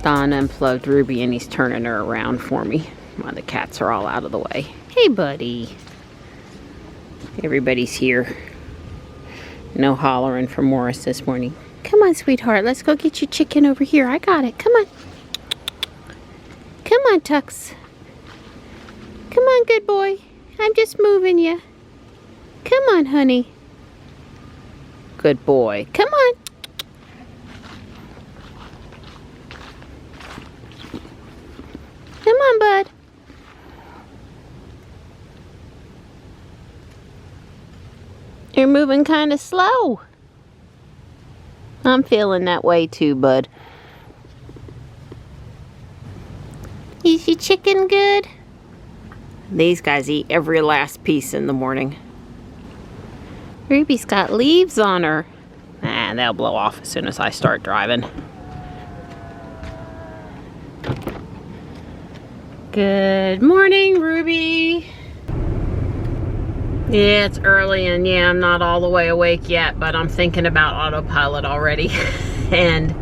Don unplugged Ruby and he's turning her around for me while the cats are all out of the way. Hey, buddy. Everybody's here. No hollering for Morris this morning. Come on, sweetheart. Let's go get your chicken over here. I got it. Come on. Come on, Tux. Come on, good boy. I'm just moving you. Come on, honey. Good boy. Come on. Come on, bud. You're moving kind of slow. I'm feeling that way too, bud. Is your chicken good? These guys eat every last piece in the morning. Ruby's got leaves on her. Nah, they'll blow off as soon as I start driving. Good morning, Ruby. Yeah, it's early and yeah, I'm not all the way awake yet, but I'm thinking about autopilot already. And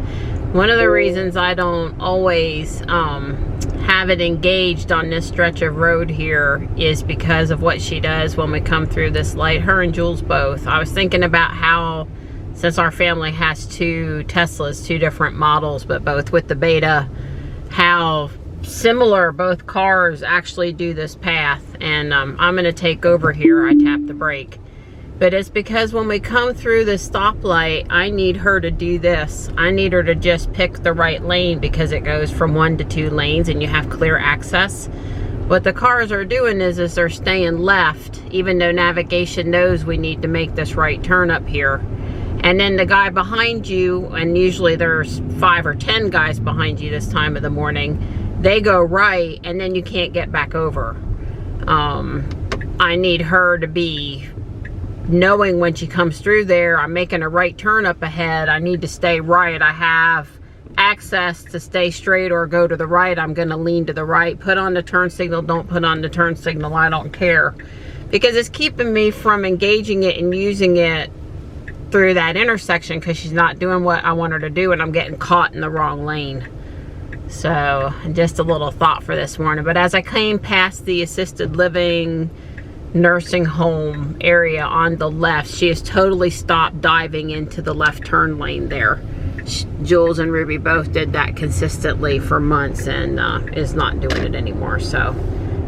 one of the reasons I don't always have it engaged on this stretch of road here is because of what she does when we come through this light. Her and Jules both. I was thinking about how, since our family has two Teslas, two different models, but both with the Beta, how similar both cars actually do this path. And I'm going to take over here. I tap the brake. But it's because when we come through this stoplight, I need her to do this. I need her to just pick the right lane because it goes from 1 to 2 lanes and you have clear access. What the cars are doing is they're staying left, even though navigation knows we need to make this right turn up here. And then the guy behind you, and usually there's 5 or 10 guys behind you this time of the morning, they go right and then you can't get back over. I need her to be knowing when she comes through there, I'm making a right turn up ahead, I need to stay right. I have access to stay straight or go to the right. I'm going to lean to the right. Put on the turn signal, don't put on the turn signal, I don't care. Because it's keeping me from engaging it and using it through that intersection because she's not doing what I want her to do and I'm getting caught in the wrong lane. So, just a little thought for this morning. But as I came past the assisted living nursing home area on the left, she has totally stopped diving into the left turn lane there. Jules and Ruby both did that consistently for months and is not doing it anymore. So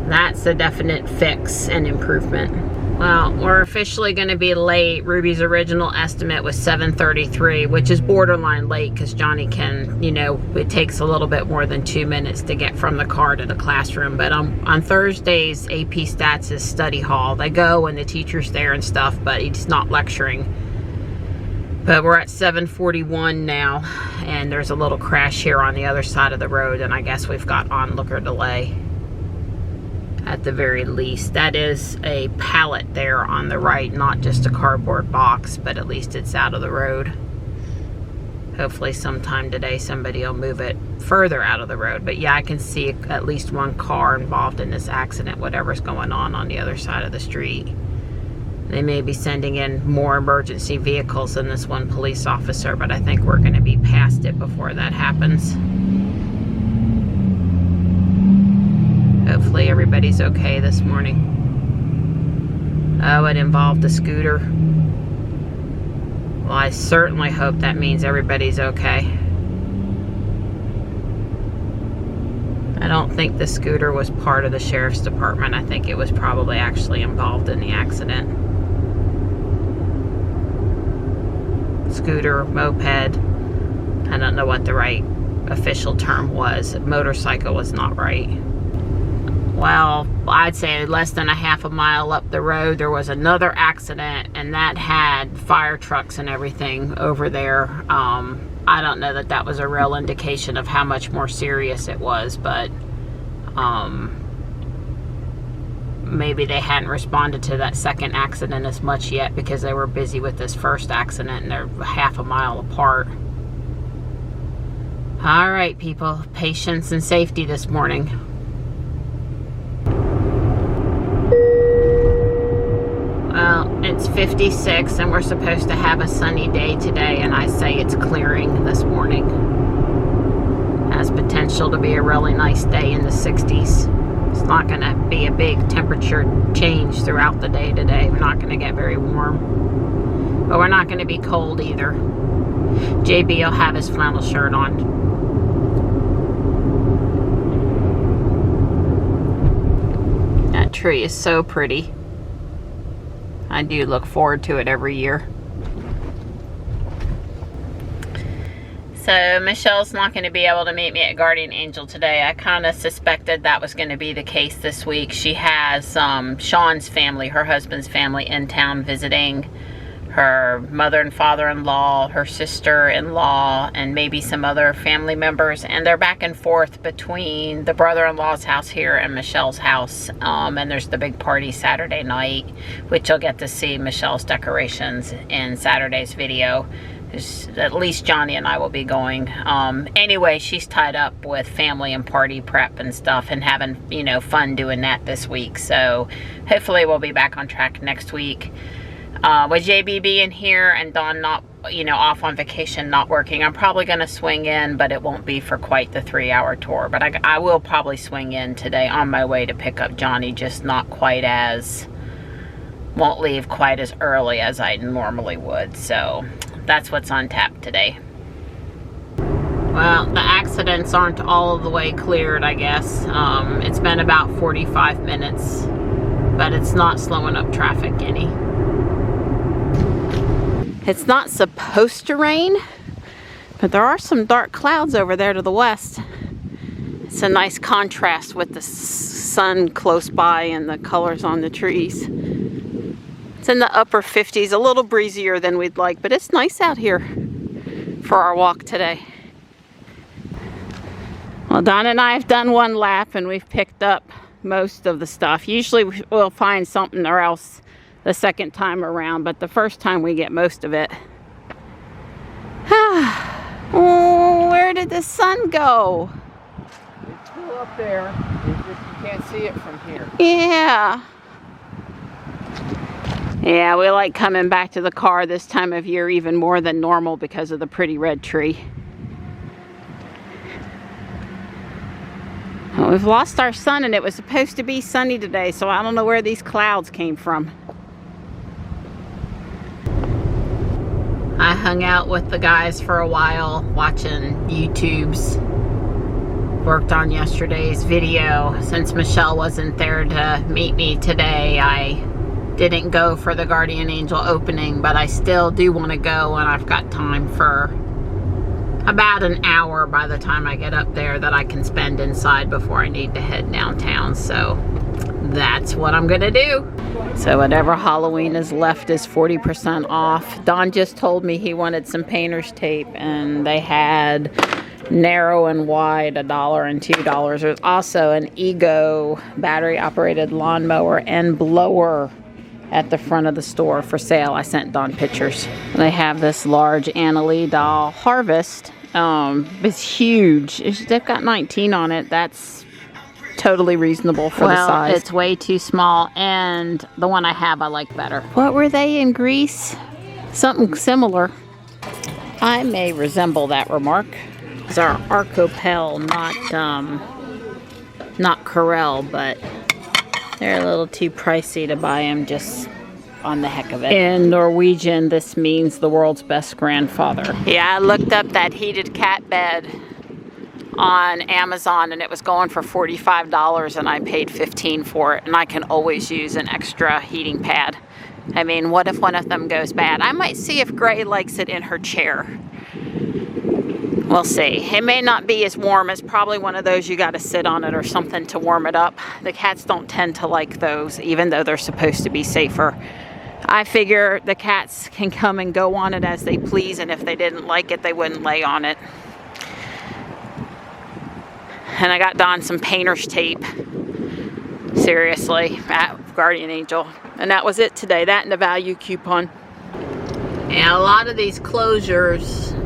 that's a definite fix and improvement. Well, we're officially going to be late. Ruby's original estimate was 7:33, which is borderline late because Johnny can, you know, it takes a little bit more than 2 minutes to get from the car to the classroom. But on Thursdays, AP Stats is study hall. They go and the teacher's there and stuff, but he's not lecturing. But we're at 7:41 now, and there's a little crash here on the other side of the road, and I guess we've got onlooker delay. At the very least, that is a pallet there on the right, not just a cardboard box, but at least it's out of the road. Hopefully sometime today somebody will move it further out of the road. But yeah, I can see at least one car involved in this accident, whatever's going on the other side of the street. They may be sending in more emergency vehicles than this one police officer, but I think we're going to be past it before that happens. Hopefully everybody's okay this morning. Oh, it involved a scooter. Well, I certainly hope that means everybody's okay. I don't think the scooter was part of the sheriff's department. I think it was probably actually involved in the accident. Scooter, moped, I don't know what the right official term was. Motorcycle was not right. Well, I'd say less than a half a mile up the road, there was another accident, and that had fire trucks and everything over there. I don't know that that was a real indication of how much more serious it was, but maybe they hadn't responded to that second accident as much yet because they were busy with this first accident and they're half a mile apart. All right, people, patience and safety this morning. Well, it's 56 and we're supposed to have a sunny day today, and I say it's clearing this morning as potential to be a really nice day in the 60s. It's not going to be a big temperature change throughout the day today. We're not going to get very warm. But we're not going to be cold either. JB will have his flannel shirt on. That tree is so pretty. I do look forward to it every year. So Michelle's not going to be able to meet me at Guardian Angel today. I kind of suspected that was going to be the case this week. She has Sean's family, her husband's family, in town visiting. Her mother and father-in-law, her sister-in-law, and maybe some other family members. And they're back and forth between the brother-in-law's house here and Michelle's house. And there's the big party Saturday night, which you'll get to see Michelle's decorations in Saturday's video. At least Johnny and I will be going. Anyway, she's tied up with family and party prep and stuff and having, you know, fun doing that this week. So hopefully we'll be back on track next week. With JB being here and Dawn not, you know, off on vacation, not working, I'm probably going to swing in, but it won't be for quite the 3-hour tour. But I will probably swing in today on my way to pick up Johnny, just not quite as, won't leave quite as early as I normally would. So that's what's on tap today. Well, the accidents aren't all of the way cleared, I guess. It's been about 45 minutes, but it's not slowing up traffic any. It's not supposed to rain, but there are some dark clouds over there to the west. It's a nice contrast with the sun close by and the colors on the trees. It's in the upper 50s, a little breezier than we'd like, but it's nice out here for our walk today. Well, Don and I have done one lap and we've picked up most of the stuff. Usually we'll find something or else the second time around, but the first time we get most of it. Oh, where did the sun go? It's still up there. It's just you can't see it from here. Yeah. Yeah, we like coming back to the car this time of year even more than normal because of the pretty red tree. Well, we've lost our sun and it was supposed to be sunny today, so I don't know where these clouds came from. I hung out with the guys for a while watching YouTube's. Worked on yesterday's video. Since Michelle wasn't there to meet me today, I didn't go for the Guardian Angel opening, but I still do want to go, and I've got time for about an hour by the time I get up there that I can spend inside before I need to head downtown. So that's what I'm gonna do. So whatever Halloween is left is 40% off. Don just told me he wanted some painter's tape, and they had narrow and wide $1 and $2. There's also an Ego battery operated lawnmower and blower at the front of the store for sale. I sent Don pictures. They have this large Annalie doll Harvest. It's huge. They've got 19 on it. That's totally reasonable for the size. It's way too small, and the one I have I like better. What were they in Greece? Something similar. I may resemble that remark. It's our Arcopel, not Corel, but they're a little too pricey to buy them just on the heck of it. In Norwegian, this means the world's best grandfather. Yeah, I looked up that heated cat bed on Amazon and it was going for $45 and I paid $15 for it, and I can always use an extra heating pad. I mean, what if one of them goes bad? I might see if Gray likes it in her chair. We'll see. It may not be as warm as probably one of those you got to sit on it or something to warm it up. The cats don't tend to like those, even though they're supposed to be safer. I figure the cats can come and go on it as they please, and if they didn't like it, they wouldn't lay on it. And I got Don some painter's tape, seriously, at Guardian Angel. And that was it today, that and the value coupon. And a lot of these closures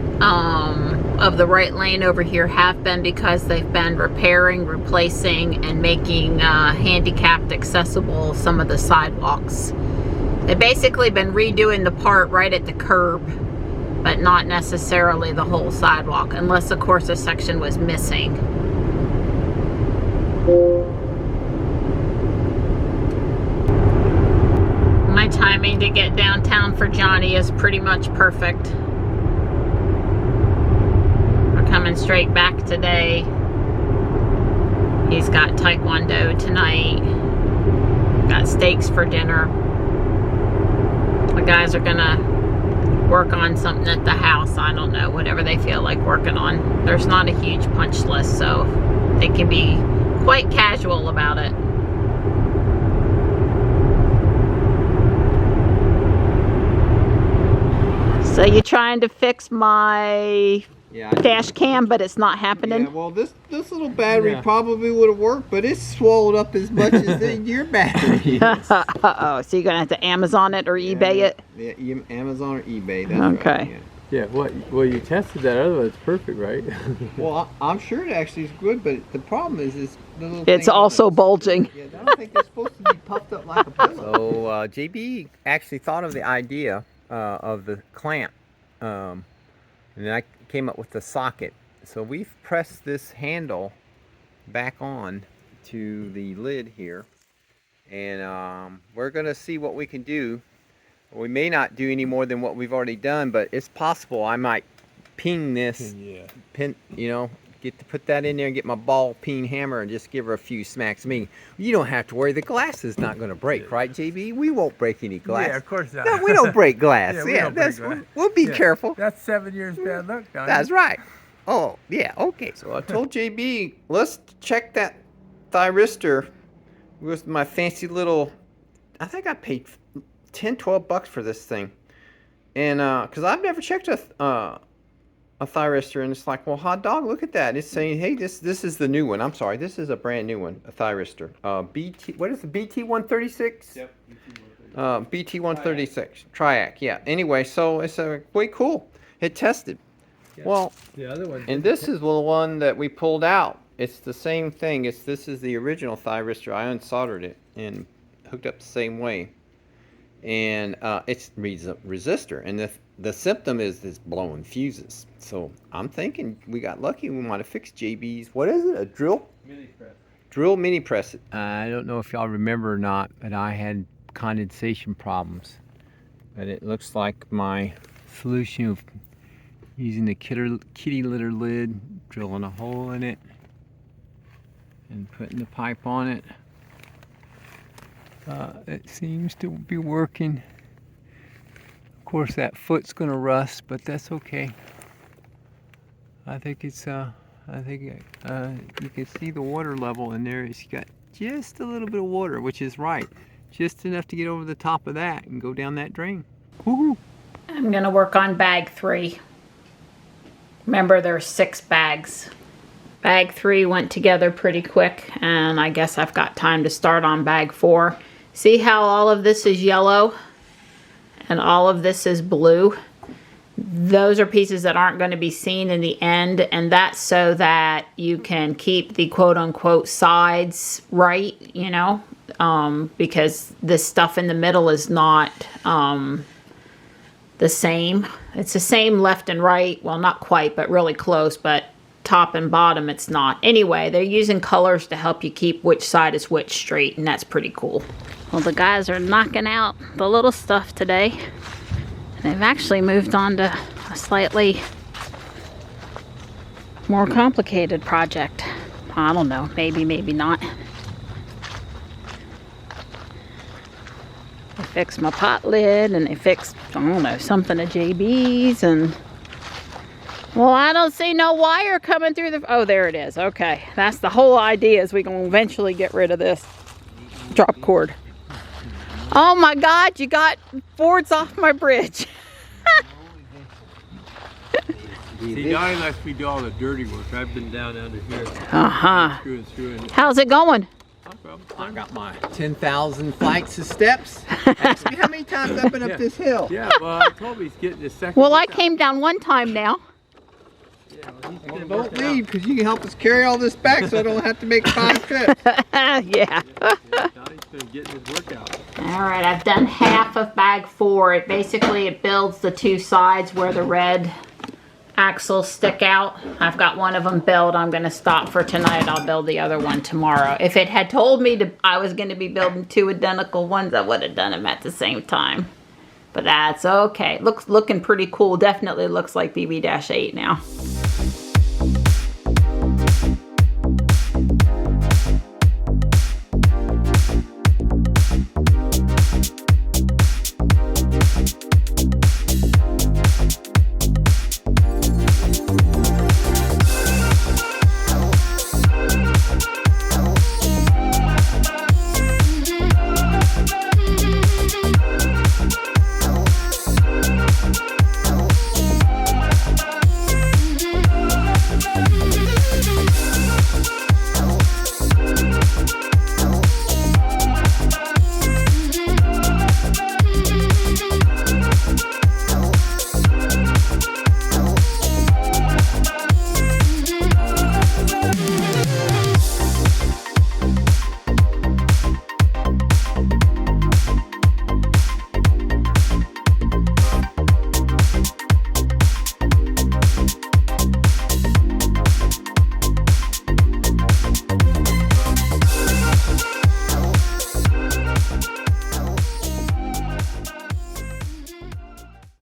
of the right lane over here have been because they've been repairing, replacing, and making handicapped accessible some of the sidewalks. They've basically been redoing the part right at the curb, but not necessarily the whole sidewalk, unless of course a section was missing. My timing to get downtown for Johnny is pretty much perfect. We're coming straight back today. He's got Taekwondo tonight. Got steaks for dinner. The guys are gonna work on something at the house. I don't know, whatever they feel like working on. There's not a huge punch list, so they can be quite casual about it. So you're trying to fix my dash cam, but it's not happening? Yeah, well, this little battery probably would have worked, but it's swallowed up as much as your battery is. Uh-oh, so you're going to have to Amazon it or eBay it? Yeah, Amazon or eBay, that's okay. Right, yeah, well, you tested that other one, it's perfect, right? Well, I'm sure it actually is good, but the problem is the little it's also bulging. Yeah, I don't think they're supposed to be puffed up like a pillow. So, JB actually thought of the idea of the clamp, and then I came up with the socket. So we've pressed this handle back on to the lid here, and we're gonna see what we can do. We may not do any more than what we've already done, but it's possible I might ping this, pin, you know, get to put that in there and get my ball peen hammer and just give her a few smacks. I mean, you don't have to worry. The glass is not going to break, right, JB? We won't break any glass. Yeah, of course not. No, we don't break glass. Yeah, we'll be careful. That's 7 years bad luck, Donnie. That's right. Oh, yeah, okay. So I told JB, let's check that thyristor with my fancy little, I think I paid 10, 12 bucks for this thing. And, because I've never checked a thyristor, and it's like, well, hot dog, look at that. It's saying, hey, this is the new one. I'm sorry, this is a brand new one, a thyristor. What is the BT136? Yep, BT136. BT136, Triac, yeah. Anyway, so it's way cool. It tested. Yeah. Well, the other one. And this is the one that we pulled out. It's the same thing. This is the original thyristor. I unsoldered it and hooked up the same way. And it's resistor, and the symptom is this blowing fuses. So I'm thinking we got lucky. We might have fixed JB's. What is it? A drill? Mini press. Drill mini press. I don't know if y'all remember or not, but I had condensation problems. But it looks like my solution of using the kitty litter lid, drilling a hole in it, and putting the pipe on it. It seems to be working. Of course, that foot's gonna rust, but that's okay. I think it's you can see the water level in there. It's got just a little bit of water, which is right, just enough to get over the top of that and go down that drain. Woohoo! I'm gonna work on bag 3. Remember, there's 6 bags. Bag 3 went together pretty quick, and I guess I've got time to start on bag 4. See how all of this is yellow and all of this is blue? Those are pieces that aren't going to be seen in the end, and that's so that you can keep the quote-unquote sides right, you know, because this stuff in the middle is not the same. It's the same left and right. Well, not quite, but really close, but top and bottom it's not. Anyway, they're using colors to help you keep which side is which straight, and that's pretty cool. Well, the guys are knocking out the little stuff today. They've actually moved on to a slightly more complicated project. I don't know, maybe, maybe not. They fixed my pot lid, and they fixed, I don't know, something at JB's, and well, I don't see no wire coming through the... Oh, there it is. Okay. That's the whole idea, is we're going to eventually get rid of this drop cord. Oh, my God. You got boards off my bridge. See, Donnie lets me do all the dirty work. I've been down under here. Screwing through. How's it going? I got my 10,000 flights of steps. Ask me how many times I've been up this hill. Yeah, well, I told me he's getting his second. Well, I came down one time now. Well, don't leave, because you can help us carry all this back so I don't have to make 5 trips. Yeah. Donnie's been getting his workout. All right, I've done half of bag 4. It basically builds the 2 sides where the red axles stick out. I've got one of them built. I'm going to stop for tonight. I'll build the other one tomorrow. If it had told me I was going to be building 2 identical ones, I would have done them at the same time. But that's okay. Looking pretty cool. Definitely looks like BB-8 now.